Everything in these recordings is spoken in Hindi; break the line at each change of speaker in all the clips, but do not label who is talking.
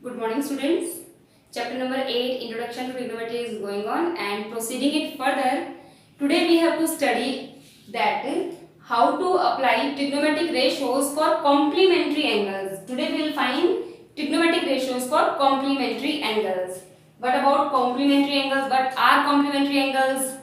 Good morning, students. Chapter number 8, Introduction to Trigonometry is going on, and proceeding it further, today we have to study that how to apply trigonometric ratios for complementary angles. Today we will find trigonometric ratios for complementary angles. What about complementary angles? What are complementary angles?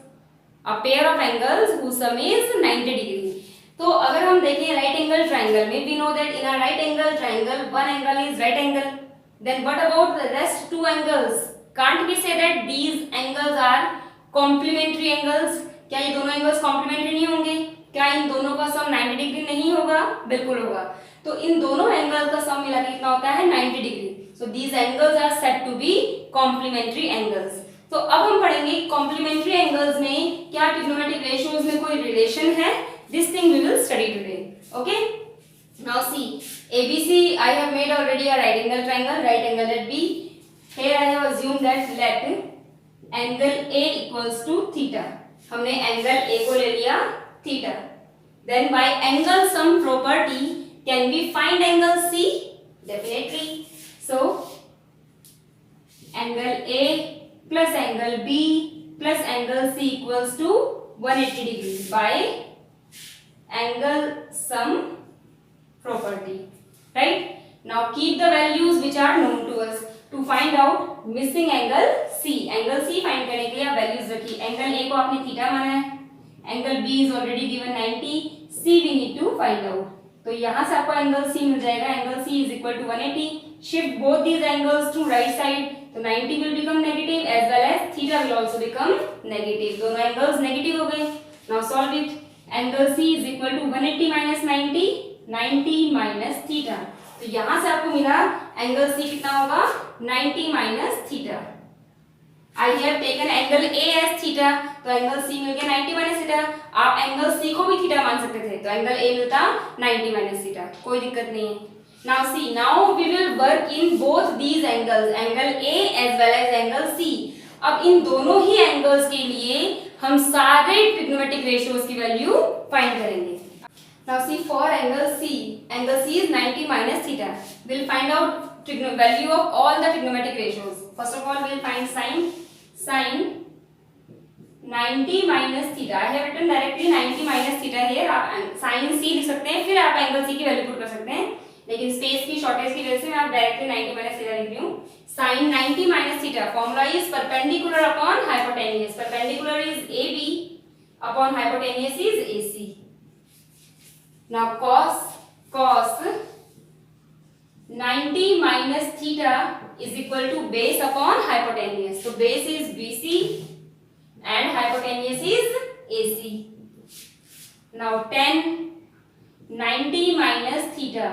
A pair of angles whose sum is 90 degree. तो अगर हम देखें राइट एंगल ट्राइंगल में, we know that in a right angle triangle one angle is right angle. Then what about the rest two angles? Can't we say that these angles are complementary angles? क्या ये दोनों angles complementary नहीं होंगे? क्या इन दोनों का सम 90 डिग्री नहीं होगा? बिल्कुल होगा. तो इन दोनों एंगल का सम मिला के कितना होता है 90 degree. So these angles are said to be complementary angles. तो अब हम पढ़ेंगे कॉम्प्लीमेंट्री एंगल्स में क्या ट्रिग्नोमेट्रिक रेशियोज में कोई रिलेशन है. This thing we will study today. Okay, now see ABC I have made already a right angle triangle, right angle at B. Here I have assumed that let angle A equals to theta. हमने एंगल A को ले लिया theta. Then by angle sum property can we find angle C? Definitely. So angle A plus angle B plus angle C equals to 180 degrees by angle sum property. Right? Now keep the values which are known to us to find out missing angle C. Angle C find करने के लिए आप values रखिए. Angle A को आपने theta माना है. Angle B is already given 90. C we need to find out. तो यहाँ से आपको angle C मिल जाएगा. Angle C is equal to 180. Shift both these angles to right side. तो 90 will become negative as well as theta will also become negative. दोनों angles negative हो गए. Now solve it. Angle C is equal to 180 minus 90. 90 minus theta. तो यहाँ से आपको मिला angle C कितना होगा 90 minus theta. I have taken angle A as theta. तो angle C मिल गया 90 minus theta. आप angle C को भी theta मान सकते थे. तो angle A मिलता 90 minus theta. कोई दिक्कत नहीं है. Now see, now we will work in both these angles, angle A as well as angle C. अब इन दोनों ही angles के लिए हम सारे trigonometric ratios की value find करेंगे. Now see, for angle C is 90 minus theta. We'll find out value of all the trigonometric ratios. First of all, we'll find sin 90 minus theta. I have written directly 90 minus theta here. आप sin C लिख सकते हैं, फिर आप angle C की value put कर सकते हैं. लेकिन स्पेस की शॉर्टेज की वजह से मैं आप डायरेक्टली 90 माइनस थीटा लिख रही हूं. sin 90 minus theta formula is perpendicular upon hypotenuse. Perpendicular is AB upon hypotenuse is AC. Now cos 90 minus theta is equal to base upon hypotenuse. तो base is BC and hypotenuse is AC. Now tan 90 minus theta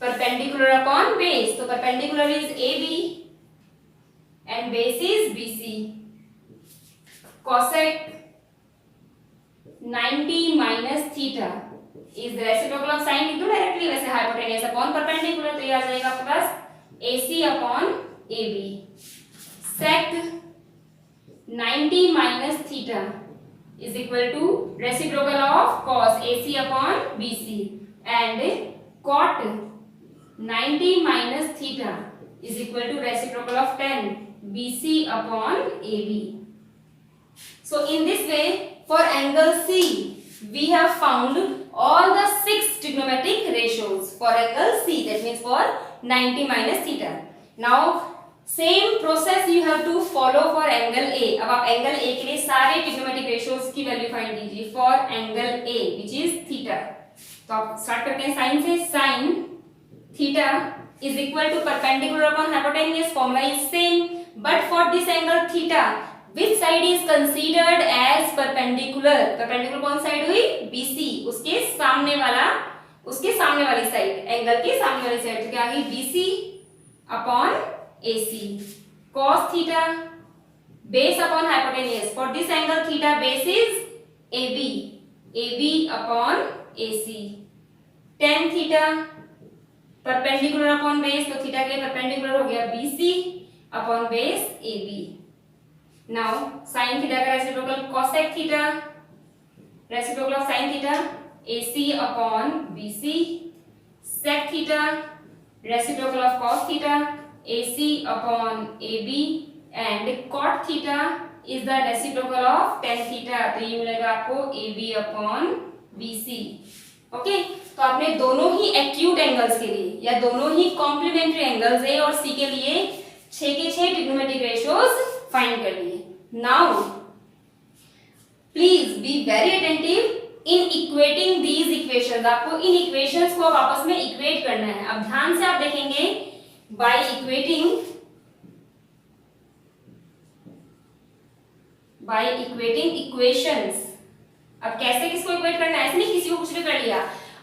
perpendicular upon base. So perpendicular is AB and base is BC. Cosec 90 minus theta is the reciprocal of sin. लिख दो डायरेक्टली. वैसे hypotenuse upon perpendicular तो ये आ जाएगा आपके पास AC upon AB. Sec 90 minus theta is equal to reciprocal of cos AC upon BC and cot 90 minus theta is equal to reciprocal of tan BC upon AB. So in this way, for angle C, we have found all the 6 trigonometric ratios for angle C. That means for 90 minus theta. Now same process you have to follow for angle A. अब आप angle A के लिए सारे trigonometric ratios की value find कीजिए for angle A, which is theta. तो आप start करते हैं sin से. Sin theta is equal to perpendicular upon hypotenuse. Formula is same, but for this angle theta, which side is considered as perpendicular? Perpendicular कौन साइड हुई? BC. उसके सामने वाली साइड, एंगल के सामने वाली साइड. तो क्या आ गई BC upon AC. Cos theta base upon hypotenuse. For this angle theta base is AB upon AC. Tan theta perpendicular upon base. तो थीटा के परपेंडिकुलर हो गया BC upon base AB. Now sin theta का reciprocal cosec theta. Reciprocal of sin theta AC upon BC. sec theta reciprocal of cos theta AC upon AB and cot theta is the reciprocal of tan theta, तो ये मिलेगा आपको AB upon BC। ओके, तो आपने दोनों ही एक्यूट एंगल्स के लिए या दोनों ही कॉम्प्लीमेंट्री एंगल्स ए और सी के लिए 6 के 6 ट्रिग्नोमेट्रिक रेशियोज फाइंड कर लिए। Now please be very attentive in equating these equations. आपको इन इक्वेशंस को आपस में इक्वेट करना है। अब ध्यान से आप देखेंगे बाय इक्वेटिंग इक्वेशंस। अब कैसे किसको इक्वेट करना है, ऐसे नहीं किसी को कुछ भी कर लिया।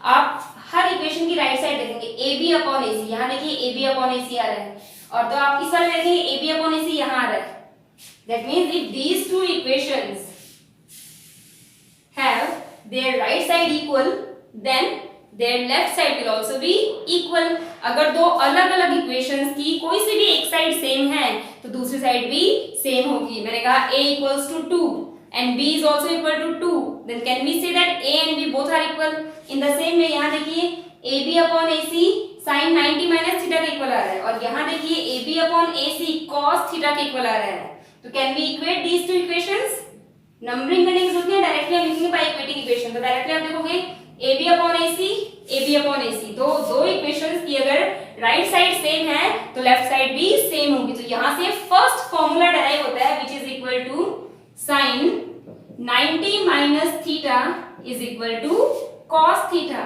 आप हर इक्वेशन की राइट साइड देखेंगे ए बी अपॉन ए सी, यहाँ देखिए ए बी अपॉन ए सी आ रहा है, और तो आप इस वाले देखेंगे ए बी अपॉन ए सी यहाँ आ रहा है। That means if these two equations have their right side equal then their left side will also be equal। अगर दो अलग अलग इक्वेशंस की कोई सी भी एक साइड सेम है तो दूसरी साइड भी सेम होगी। मैंने कहा a equals to 2 and b is also equal to 2, then can we say that a and b both are equal? in the same way यहाँ देखिए ab upon ac sin 90 minus theta के इक्वल आ रहा है, और यहाँ देखिए ab upon ac cos theta के इक्वल आ रहा है। तो can we equate these two equations? Numbering करने की जरूरत नहीं है, डायरेक्टली हम लिखेंगे बाय इक्वेटिंग इक्वेशन। तो डायरेक्टली आप देखोगे AB upon AC, AB upon AC, दो इक्वेशंस की अगर राइट साइड सेम है तो लेफ्ट साइड भी सेम होगी। तो यहाँ से फर्स्ट फॉर्मूला डेराइव होता है which is equal to sin 90 minus theta is equal to cos theta.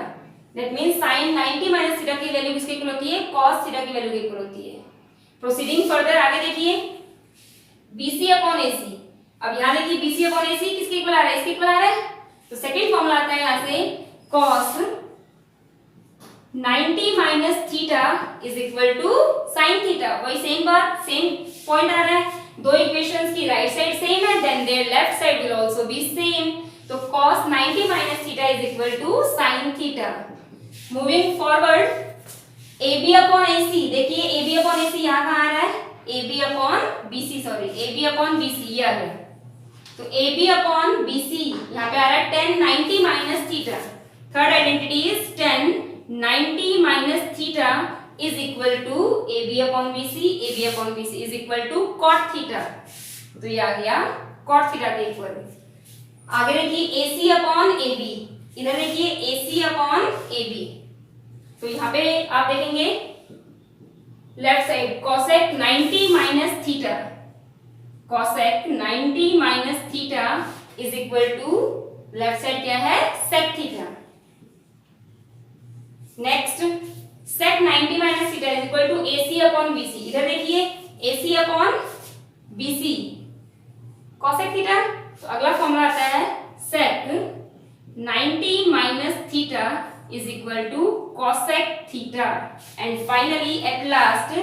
That means sin 90 minus theta की वैल्यू किसके इक्वल होती है, cos थीटा की वैल्यू के इक्वल होती है। प्रोसीडिंग फर्दर आगे देखिए BC अपॉन AC। अब यहाँ देखिए BC अपॉन AC किसके इक्वल आ रहा है, इसके इक्वल आ रहा है। तो सेकंड फॉर्मूला आता है यहाँ से cos 90 minus theta is equal to sin theta. वही सेम बात, सेम पॉइंट आ रहा है। दो इक्वेशंस की राइट साइड सेम है then there left side will also be same. तो cos 90 minus theta is equal to sin theta. Moving forward AB upon AC, देखिए AB अपॉन AC यहाँ कहाँ आ रहा है, AB upon BC, sorry AB upon BC ये आ रहा है। तो AB अपॉन BC यहाँ पे आ रहा है tan 90 minus theta. Third identity is tan 90 minus theta is equal to AB upon BC, AB upon BC is equal to cot theta. तो ये आ गया cot थीटा के इक्वल। आगे देखिए AC अपॉन AB, इधर देखिए AC अपॉन AB। तो यहाँ पे आप देखेंगे left side cosec 90 minus theta, cosec 90 minus theta is equal to left side क्या है sec theta. Next sec 90 minus theta is equal to AC upon BC। इधर देखिए AC upon BC cosec theta. तो अगला फॉर्मूला आता है sec 90 minus theta is equal to cosec theta, and finally at last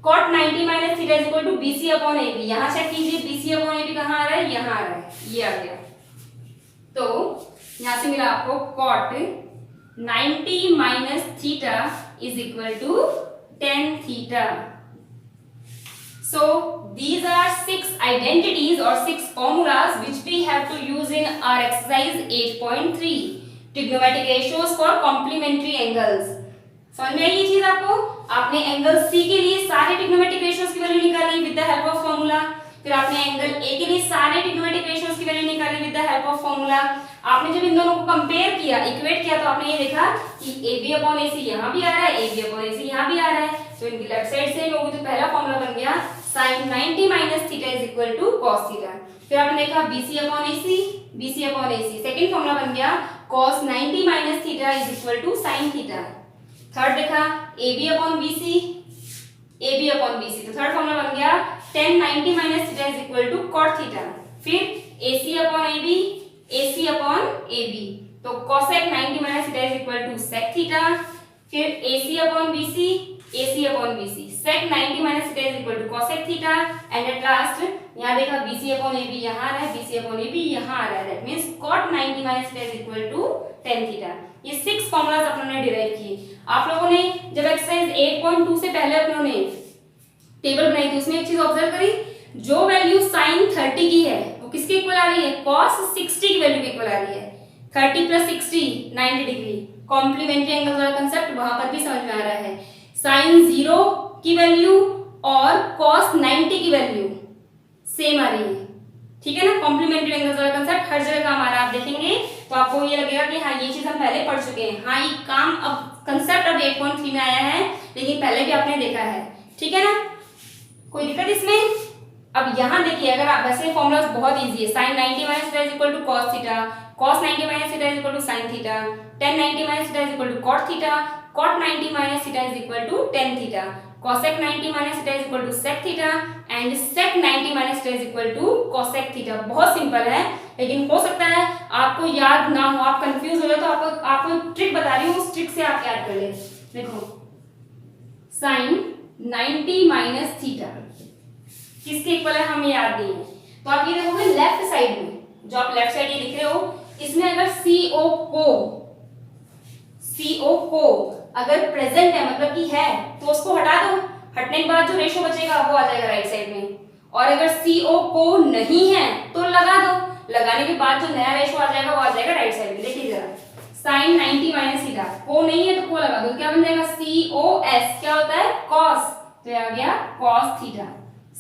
cot 90 minus theta is equal to BC upon AB। यहाँ चेक कीजिए BC upon AB कहाँ आ रहा है, यहाँ आ रहा है, ये आ गया। तो यहाँ से मिला आपको cot 90 minus theta is equal to tan theta। So these are 6 identities or 6 formulas which we have to use in our exercise 8.3 trigonometric ratios for complementary angles. समझ में आई ये चीज आपको? आपने एंगल सी के लिए सारे ट्रिग्नोमेट्रिक रेशियोज की वैल्यू निकाली with the help of formula, फिर आपने एंगल ए के लिए सारे ट्रिग्नोमेट्रिक रेशियोज की वैल्यू निकाली with the help of formula. आपने जब इन दोनों को कंपेयर किया, इक्वेट किया, तो आपने ये देखा कि AB अपॉन AC यहाँ भी आ रहा है, AB अपॉन AC यहाँ भी आ रहा है, तो इनकी लेफ्ट साइड सेम होगी। तो पहला फॉर्मूला बन गया sin 90 minus theta is equal to cos theta. फिर आपने देखा BC upon AC, BC upon AC, second formula बन गया cos 90 minus theta is equal to sin theta. Third देखा AB upon BC, AB upon BC, तो थर्ड फॉर्मूला बन गया tan 90 minus theta is equal to cot theta. फिर AC upon AB, AC upon AB, तो cosec 90 minus theta is equal to sec theta. फिर AC upon BC, AC upon BC, sec 90 minus theta is equal to cosec theta. And at last यहाँ देखा BC अपॉन AB यहाँ आ रहा है, BC अपॉन AB यहाँ आ रहा है, that means cot 90 minus theta is equal to tan theta. ये 6 फॉर्मूलाज अपनों ने डिराइव किए। आप लोगों ने जब एक्सरसाइज 8.2 से पहले अपनों ने टेबल बनाई थी उसमें एक चीज ऑब्जर्व करी, जो वैल्यू sin 30 की है वो किसके इक्वल आ रही है, cos 60 की वैल्यू के इक्वल आ रही है। 30 प्लस 60 90 डिग्री, कॉम्प्लीमेंट्री एंगल वाला कंसेप्ट वहां पर भी समझ में आ रहा है। sin 0 की वैल्यू और cos 90 की वैल्यू सेम आ रही है, ठीक है ना। कॉम्प्लीमेंट्री एंगल्स वाला कंसेप्ट हर जगह काम आ रहा है, आप देखेंगे तो आपको ये लगेगा कि हाँ ये चीज हम पहले पढ़ चुके हैं। हाँ ये काम अब कंसेप्ट अब 8.3 में आया है, लेकिन पहले भी आपने देखा है, ठीक है ना। कोई दिक्कत इसमें? अब यहाँ देखिए, अगर आप वैसे फॉर्मूला बहुत इजी है, sin 90 minus theta is equal to cos theta, cos 90 minus theta is equal to sin theta, tan 90 minus theta is equal to cot theta, cot 90 minus theta is equal to tan theta, cosec 90 minus theta is equal to sec theta and sec 90 minus theta is equal to cosec theta. बहुत सिंपल है, लेकिन हो सकता है आपको याद ना हो, आप कंफ्यूज हो जाए, तो आपको ट्रिक बता रही हूँ, उस ट्रिक से आप याद कर ले। देखो sin 90 माइनस थीटा किसके इक्वल है, हमें याद नहीं है, तो आप ये देखोगे लेफ्ट साइड में, जो आप लेफ्ट साइड ये लिख रहे हो, इसमें अगर CO को अगर प्रेजेंट है, मतलब कि है, तो उसको हटा दो, हटने के बाद जो रेशो बचेगा वो आ जाएगा राइट साइड में। और अगर CO को नहीं है तो लगा दो, लगाने के बाद जो नया रेशो आ जाएगा वो आ जाएगा राइट साइड में। देखिए जरा, sin 90 माइनस थीटा, को नहीं है तो को लगा दो, क्या बन जाएगा COS, क्या होता है cos, तो ये आ गया cos theta.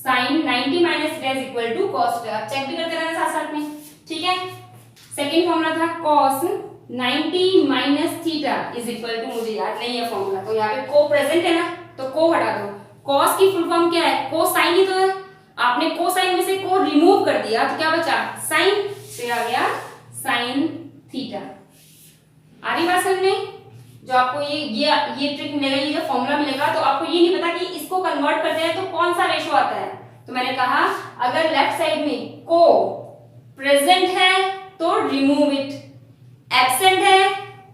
sin 90 minus theta is equal to cos theta, आप चेक भी करते रहना साथ साथ में, ठीक है। सेकंड फॉर्मूला था cos 90 minus theta is equal to, मुझे याद नहीं है फॉर्मूला, तो यहाँ पे को प्रेजेंट है ना, तो को हटा दो। cos की फुल फॉर्म क्या है, कोसाइन ही तो है, आपने कोसाइन में से को रिमूव कर दिया तो क्या बचा साइन, तो आ गया sin थीटा। आ रही बात समझ में? जो आपको ये ट्रिक मिलेगा, ये जो फॉर्मूला मिलेगा, तो आपको ये नहीं पता कि इसको कन्वर्ट करते हैं तो कौन सा रेशो आता है। तो मैंने कहा अगर लेफ्ट साइड में को प्रेजेंट है तो रिमूव इट, एब्सेंट है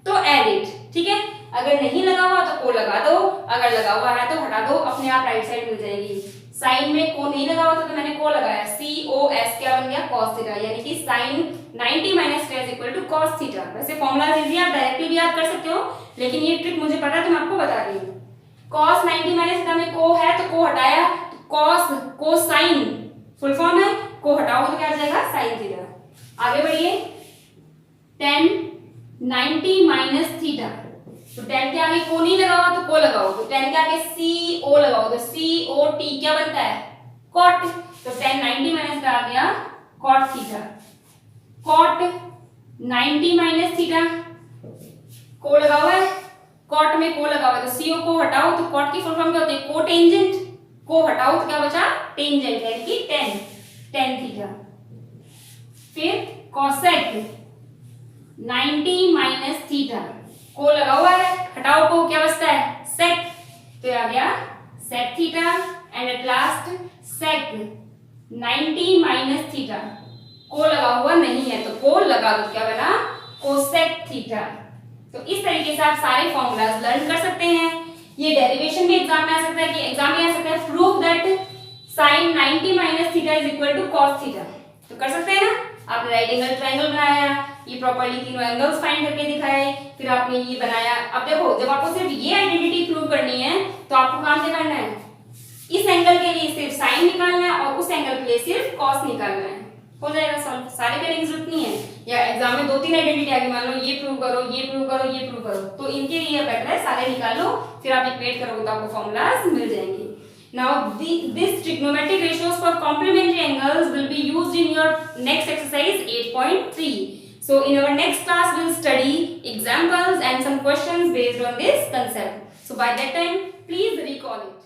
तो एड इट, ठीक है। अगर नहीं लगा हुआ तो को लगा दो, अगर लगा हुआ है तो हटा दो, अपने आप राइट साइड मिल जाएगी। साइन में को नहीं लगा हुआ था तो मैंने को लगाया, COS क्या बन गया cos थीटा, यानी कि sin 90 minus theta is equal to cos theta. वैसे फॉर्मूला इजी है, आप डायरेक्टली भी याद कर सकते हो, लेकिन ये ट्रिक मुझे पता है तो मैं आपको बता रही हूँ। cos 90 माइनस थीटा में को है तो को हटाया, cos कोसाइन फुल फॉर्म है, को हटाओगे तो क्या आ जाएगा sin थीटा। आगे बढ़िए, tan 90 माइनस थीटा, तो tan के आगे को नहीं लगाओ तो को लगाओ, तो tan के आगे CO लगाओ तो COT क्या बनता है cot, तो tan 90 माइनस आ गया cot theta. cot 90 minus theta, को लगा हुआ है, cot में को लगा हुआ है, तो CO को हटाओ तो cot की फुल फॉर्म क्या होती है कोटेंजेंट, को हटाओ तो क्या बचा टेंजेंट, यानी कि tan थीटा। फिर cosec 90 माइनस थीटा, को लगा हुआ है, हटाओ को, क्या बचता है sec, तो आ गया sec theta. And at last sec 90 minus theta, को लगा हुआ नहीं है तो को लगा दो, क्या बना cosec थीटा। तो इस तरीके से आप सारे फॉर्मूलाज लर्न कर सकते हैं। ये डेरिवेशन भी एग्जाम में आ सकता है, कि एग्जाम में आ सकता है prove that sin 90 minus theta is equal to cos theta, तो कर सकते हैं ना। आपने राइट एंगल ट्रायंगल बनाया, ये प्रॉपर्ली तीनों एंगल्स फाइंड करके दिखाए, फिर आपने ये बनाया। अब देखो जब आपको सिर्फ ये आइडेंटिटी प्रूव करनी है तो आपको काम क्या करना है, इस एंगल के लिए सिर्फ साइन निकालना है और उस एंगल के लिए सिर्फ कॉस निकालना है, हो जाएगा सॉल्व। सारे करने की जरूरत नहीं है, या एग्जाम में 2-3 आइडेंटिटी आगे, मान लो ये प्रूव करो, ये प्रूव करो, ये प्रूव करो, तो इनके लिए बेटर है सारे निकाल लो, फिर आप इक्वेट करोगे तो आपको फॉर्मूलाज मिल जाएंगे। Now this trigonometric ratios for complementary angles will be used in your next exercise 8.3. So in our next class we'll study examples and some questions based on this concept. So by that time please recall it.